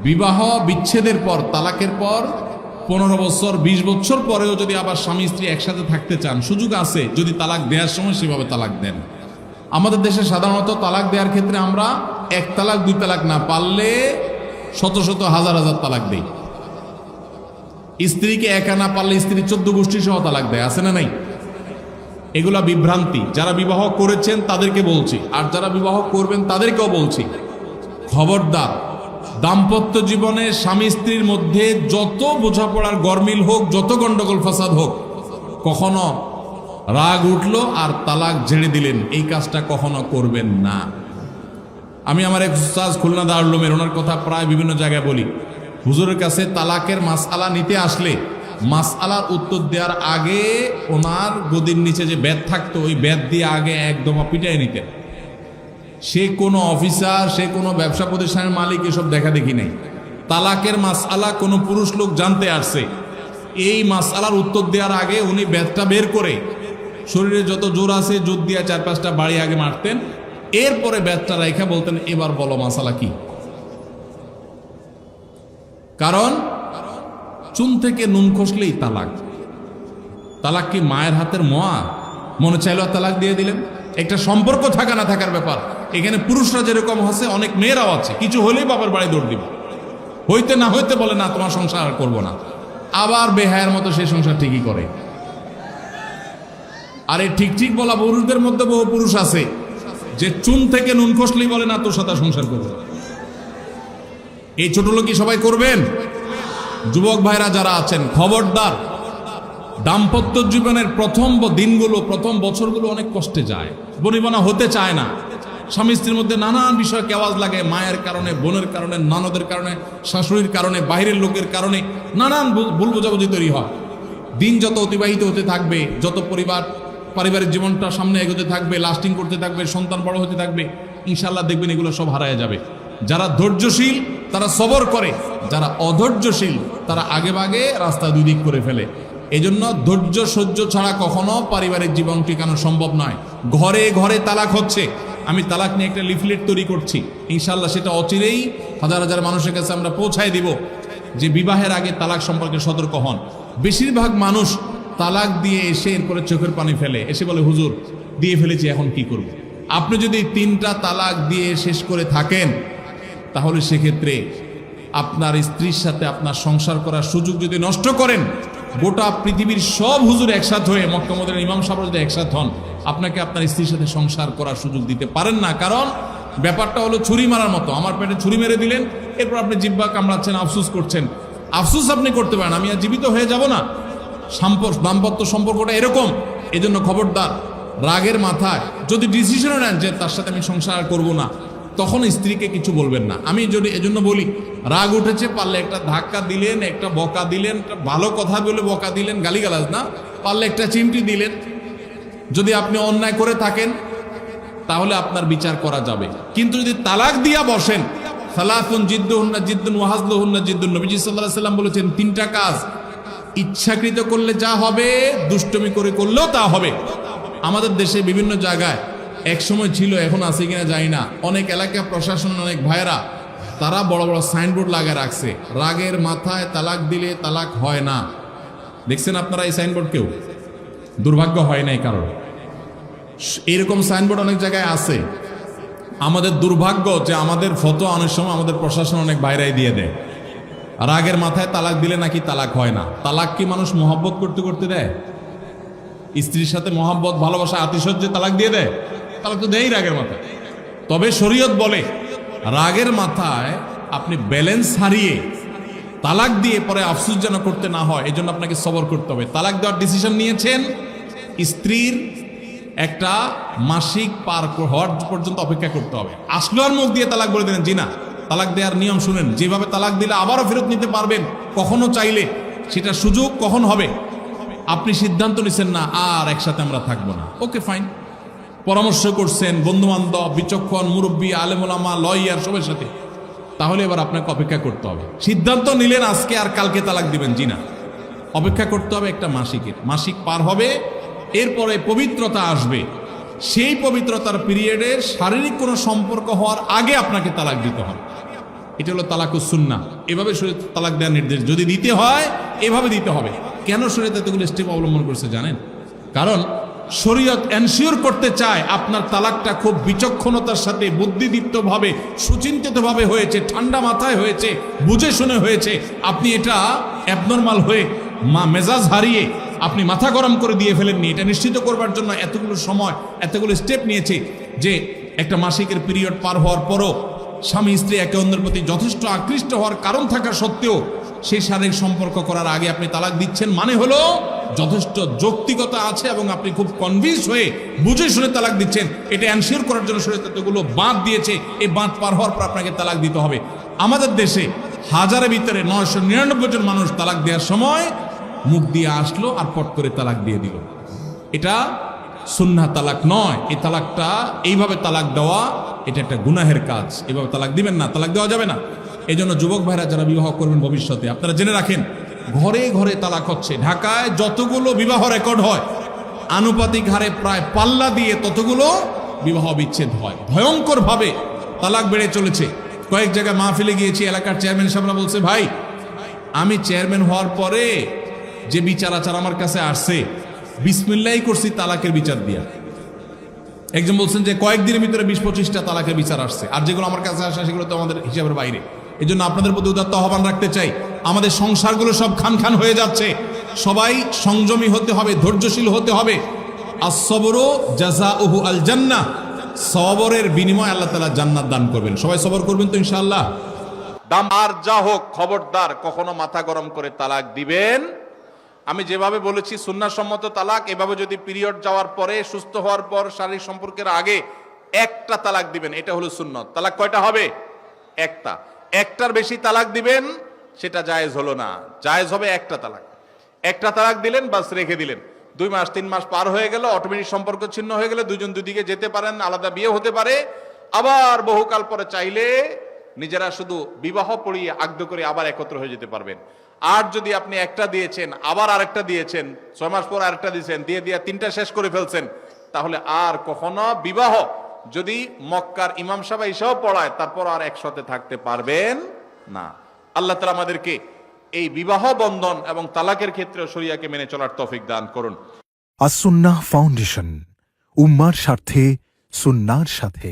বিবাহ বিচ্ছেদের পর, তালাকের পর 15 বছর 20 বছর পরেও যদি আবার স্বামী স্ত্রী একসাথে থাকতে চান, সুযোগ আছে যদি তালাক দেওয়ার সময় সেভাবে তালাক দেন। আমাদের দেশে সাধারণত তালাক দেওয়ার ক্ষেত্রে আমরা 1 তালাক 2 তালাক না, পারলে শত শত হাজার হাজার তালাক দেই। স্ত্রীকে একা না পারলে স্ত্রী 14 গোষ্ঠী সহ তালাক দেয়, আছে না নাই? এগুলা বিভ্রান্তি। যারা বিবাহ করেছেন তাদেরকে বলছি, আর যারা বিবাহ করবেন তাদেরকেও বলছি, খবরদার, দাম্পত্য জীবনে স্বামী স্ত্রীর মধ্যে যত বোঝাপড়ার গরমিল হোক, যত গন্ডগোল ফাসাদ হোক, কখনো রাগ উঠলো আর তালাক ঝেড়ে দিলেন, এই কাজটা কখনো করবেন না। আমি আমার এক উস্তাদ খুলনা দারুল উলুমের, ওনার কথা প্রায় বিভিন্ন জায়গায় বলি, হুজুরের কাছে তালাকের মাসআলা নিতে আসলে মাসআলার উত্তর দেওয়ার আগে ওনার গদির নিচে যে বেত থাকতো, ওই বেত দিয়ে আগে একদম পিটাই নিতেন। সে কোনো অফিসার, সে কোনো ব্যবসা প্রতিষ্ঠানের মালিক এসব দেখা দেখি নেই। তালাকের মাসআলা কোনো পুরুষ লোক জানতে আসছে, এই মাসআলার উত্তর দেওয়ার আগে উনি বেতটা বের করে শরীরে যত জোর আছে জোর দিয়ে 4-5টা বাড়ি আগে মারতেন, এরপরে বেতটা রেখে বলতেন, এবার বলো মাসআলা কি। কারণ চুন থেকে নুন খসলেই তালাক। তালাক কি মায়ের হাতের মোয়া? মনে চাইলো তালাক দিয়ে দিলেন। একটা সম্পর্ক থাকা না থাকার ব্যাপার। এখানে পুরুষরা যেরকম আছে, অনেক মেয়েরাও আছে, কিছু হলেই বাবার বাড়ি দৌড় দিবে, হইতে না হইতে বলে না তোমার সংসার আর করবো না, আবার বেহায়ের মতো সেই সংসার ঠিকই করে। আর এই ঠিক ঠিক বলা পুরুষদের মধ্যে বহু পুরুষ আছে যে চুন থেকে নুন খসলেই বলে না তোর সাথে সংসার করবে। এই ছোট লোকই সবাই করবেন? যুবক ভাইরা যারা আছেন, খবরদার, দাম্পত্য জীবনের প্রথম দিনগুলো, প্রথম বছরগুলো অনেক কষ্টে যায়, বনিবনা হতে চায় না। স্বামী স্ত্রীর মধ্যে নানান বিষয় কেওয়াজ লাগে, মায়ের কারণে, বোনের কারণে, ননদের কারণে, শাশুড়ির কারণে, বাইরের লোকের কারণে নানান ভুল বোঝাবুঝি তৈরি হয়। দিন যত অতিবাহিত হতে থাকবে, যত পারিবারিক জীবনটা সামনে এগোতে থাকবে, লাস্টিং করতে থাকবে, সন্তান বড় হতে থাকবে, ইনশাল্লাহ দেখবেন এগুলো সব হারায় যাবে। যারা ধৈর্যশীল তারা সবর করে, যারা অধৈর্যশীল তারা আগে ভাগে রাস্তা দুই দিক করে ফেলে। এজন্য ধৈর্য সহ্য ছাড়া কখনো পারিবারিক জীবন টিকানো সম্ভব নয়। ঘরে ঘরে তালাক হচ্ছে। আমি তালাক নিয়ে একটা লিফলেট তৈরি করছি, ইনশাল্লাহ সেটা অচিরেই হাজার হাজার মানুষের কাছে আমরা পৌঁছায় দিব যে বিবাহের আগে তালাক সম্পর্কে সতর্ক হন। বেশিরভাগ মানুষ তালাক দিয়ে এসে এরপরে চোখের পানি ফেলে, এসে বলে হুজুর দিয়ে ফেলেছি, এখন কি করব। আপনি যদি 3টা তালাক দিয়ে শেষ করে থাকেন, তাহলে সেক্ষেত্রে আপনার স্ত্রীর সাথে আপনার সংসার করার সুযোগ যদি নষ্ট করেন, গোটা পৃথিবীর সব হুজুর একসাথে হয়ে, মক্কা মদিনার ইমাম সাহেব যদি একসাথে হন, আপনাকে আপনার স্ত্রীর সাথে সংসার করার সুযোগ দিতে পারেন না। কারণ ব্যাপারটা হলো ছুরি মারার মতো। আমার পেটে ছুরি মেরে দিলেন, এরপর আপনি জিহ্বা কামড়াচ্ছেন, আফসুস করছেন। আফসুস আপনি করতে পারেন, আমি আর জীবিত হয়ে যাব না। দাম্পত্য সম্পর্কটা এরকম। এজন্য খবরদার, রাগের মাথায় যদি ডিসিশনও নেন যে তার সাথে আমি সংসার করব না, তখন স্ত্রীকে কিছু বলবেন না। আমি যদি এজন্য বলি, রাগ উঠেছে, পারলে একটা ধাক্কা দিলেন, একটা বকা দিলেন, একটা ভালো কথা বলে বকা দিলেন, গালিগালাজ না, পারলে একটা চিমটি দিলেন। যদি আপনি অন্যায় করে থাকেন তাহলে আপনার বিচার করা যাবে। কিন্তু যদি তালাক দিয়া বসেন, সালাতুন জিদ্দুহুন্না জিদ্দুন ওয়া হাজলুহুন্না জিদ্দুন, নবীজি সাল্লাল্লাহু আলাইহি সাল্লাম বলেছেন 3টা কাজ ইচ্ছাকৃত করলে যা হবে, দুষ্টমি করে করলেও তা হবে। আমাদের দেশে বিভিন্ন জায়গায় একসময় ছিল, এখন আছে কিনা জানি না, অনেক এলাকা প্রশাসন, অনেক ভাইয়েরা তারা বড় বড় সাইনবোর্ড লাগিয়ে রাখছে, রাগের মাথায় তালাক দিলে তালাক হয় না। দেখছেন আপনারা এই সাইনবোর্ড? কেউ দুর্ভাগ্য হয় নাই কারণ এরকম সাইনবোর্ড অনেক জায়গায় আছে। আমাদের দুর্ভাগ্য যে আমাদের ফটো অনেক সময় আমাদের প্রশাসন অনেক বাইরে দিয়ে দেয়, রাগের মাথায় তালাক দিলে নাকি তালাক হয় না। তালাক কি মানুষ মহব্বত করতে করতে দেয়? স্ত্রীর সাথে মহব্বত, ভালোবাসা, আতিশয্যে তালাক দিয়ে দেয়? তালাক তো দেয়ই রাগের মাথায়। তবে শরীয়ত বলে রাগের মাথায় আপনি ব্যালেন্স হারিয়ে তালাক দিয়ে পরে আফসোস যেন করতে না হয়, এজন্য আপনাকে সবর করতে হবে। তালাক দেওয়ার ডিসিশন নিয়েছেন, স্ত্রীর একটা মাসিক পার হওয়ার পর্যন্ত অপেক্ষা করতে হবে। আসলো আর মুখ দিয়ে তালাক বলে দিলেন, জি না। তালাক দেওয়ার নিয়ম শুনেন, যেভাবে তালাক দিলে আবারও ফেরত নিতে পারবেন কখনো চাইলে, সেটা সুযোগ কখন হবে। আপনি সিদ্ধান্ত নিচ্ছেন না আর একসাথে আমরা থাকবো না, ওকে ফাইন, পরামর্শ করছেন বন্ধু বান্ধব, বিচক্ষণ মুরব্বী, আলেম ওলামা, লয়ার সবার সাথে, তাহলে এবার আপনাকে অপেক্ষা করতে হবে। সিদ্ধান্ত নিলেন আজকে আর কালকে তালাক দিবেন, জি না, অপেক্ষা করতে হবে একটা মাসিকের। মাসিক পার হবে, এরপরে পবিত্রতা আসবে, সেই পবিত্রতার পিরিয়ডে শারীরিক কোনো সম্পর্ক হওয়ার আগে আপনাকে তালাক দিতে হবে। এটা হলো তালাকুস সুন্নাহ। এভাবে শরীয়ত তালাক দেওয়ার নির্দেশ, যদি দিতে হয় এভাবে দিতে হবে। কেন শরীয়ত এতগুলো স্টেপ অবলম্বন করছে জানেন? কারণ শরীয়ত এনশিওর করতে চায় আপনার তালাকটা খুব বিচক্ষণতার সাথে, বুদ্ধিদীপ্তভাবে, সুচিন্তিতভাবে হয়েছে, ঠান্ডা মাথায় হয়েছে, বুঝে শুনে হয়েছে। আপনি এটা অ্যাবনর্মাল হয়ে মেজাজ হারিয়ে আপনি মাথা গরম করে দিয়ে ফেলেননি। এটা নিশ্চিত করবার জন্য এতগুলো সময়, এতগুলো স্টেপ নিয়েছে যে একটা মাসিকের পিরিয়ড পার হওয়ার পরও স্বামী স্ত্রী একে অন্যের প্রতি যথেষ্ট আকৃষ্ট হওয়ার কারণ থাকা সত্ত্বেও সেই শারীরিক সম্পর্ক করার আগে আপনি তালাক দিচ্ছেন, মানে হলো যথেষ্ট যৌক্তিকতা আছে এবং আপনি খুব কনভিন্স হয়ে বুঝে শুনে তালাক দিচ্ছেন। এটা এনশিওর করার জন্য শরীয়ত এতগুলো বাঁধ দিয়েছে। এই বাঁধ পার হওয়ার পর আপনাকে তালাক দিতে হবে। আমাদের দেশে হাজারের ভিতরে 999 জন মানুষ তালাক দেওয়ার সময় মুখ দিয়ে আসলো আর পট করে তালাক দিয়ে দিল। এটা সুন্নাহ তালাক নয়। এই তালাকটা, এইভাবে তালাক দেওয়া, এটা একটা গুনাহের কাজ। এভাবে তালাক দিবেন না, তালাক দেওয়া যাবে না। এই জন্য যুবক ভাইরা যারা বিবাহ করবেন ভবিষ্যতে, আপনারা জেনে রাখেন, ঘরে ঘরে তালাক হচ্ছে। ঢাকায় যতগুলো বিবাহ রেকর্ড হয়, আনুপাতিক হারে প্রায় পাল্লা দিয়ে ততগুলো বিবাহ বিচ্ছেদ হয়। ভয়ঙ্কর ভাবে তালাক বেড়ে চলেছে। কয়েক জায়গায় মাহফিলে গিয়েছি, এলাকার চেয়ারম্যান সাহেবরা বলছে, ভাই আমি চেয়ারম্যান হওয়ার পরে যে বিচার আচার আমার কাছে আসছে, বিসমিল্লাহি করছি তালাকের বিচার দিয়া। একজন বলছেন যে কয়েকদিনের ভিতরে 20-25টা তালাকের বিচার আসছে, আর যেগুলো আমার কাছে আসে সেগুলো তো আমাদের হিসাবের বাইরে। এই জন্য আপনাদের প্রতি উদাত্ত আহ্বান রাখতে চাই, আমাদের সংসারগুলো সব খান খান হয়ে যাচ্ছে। সবাই সংযমী হতে হবে, ধৈর্যশীল হতে হবে। as-sabru জাযাউহু আল জান্নাহ, সবরের বিনিময়ে আল্লাহ তাআলা জান্নাত দান করবেন। সবাই সবর করবেন তো ইনশাআল্লাহ। দাম আর যা হোক, খবরদার কখনো মাথা গরম করে তালাক দিবেন। আমি যেভাবে বলেছি সুন্নাহসম্মত তালাক, এভাবে যদি পিরিয়ড যাওয়ার পরে, সুস্থ হওয়ার পর, শারীরিক সম্পর্কের আগে একটা তালাক দিবেন, এটা হলো সুন্নত। তালাক কয়টা হবে? একটা। একটার বেশি তালাক দিবেন সেটা জায়েজ হলো না। জায়েজ হবে একটা তালাক। একটা তালাক দিলেন, বাস রেখে দিলেন। 2 মাস 3 মাস পার হয়ে গেল, অটোমেটিক সম্পর্ক ছিন্ন হয়ে গেলে দুজন দুদিকে যেতে পারেন, আলাদা বিয়ে হতে পারে। আবার বহুকাল পরে চাইলে নিজেরা শুধু বিবাহ পড়িয়ে আগ্ধ করে আবার একত্র হয়ে যেতে পারবেন। আর যদি আপনি একটা দিয়েছেন, আবার আরেকটা দিয়েছেন, 6 মাস পর আরেকটা দিয়েছেন, দিয়ে 3টা শেষ করে ফেলছেন, তাহলে আর কখনো বিবাহ যদি মক্কার ইমাম সাহেব এসেও পড়ায়, তারপর আর একসাথে থাকতে পারবেন না। আল্লাহ তাআলা আমাদেরকে এই বিবাহ বন্ধন এবং তালাকের ক্ষেত্রে শরিয়াকে মেনে চলার তৌফিক দান করুন। আস-সুন্নাহ ফাউন্ডেশন, উম্মার স্বার্থে সুন্নাহর সাথে।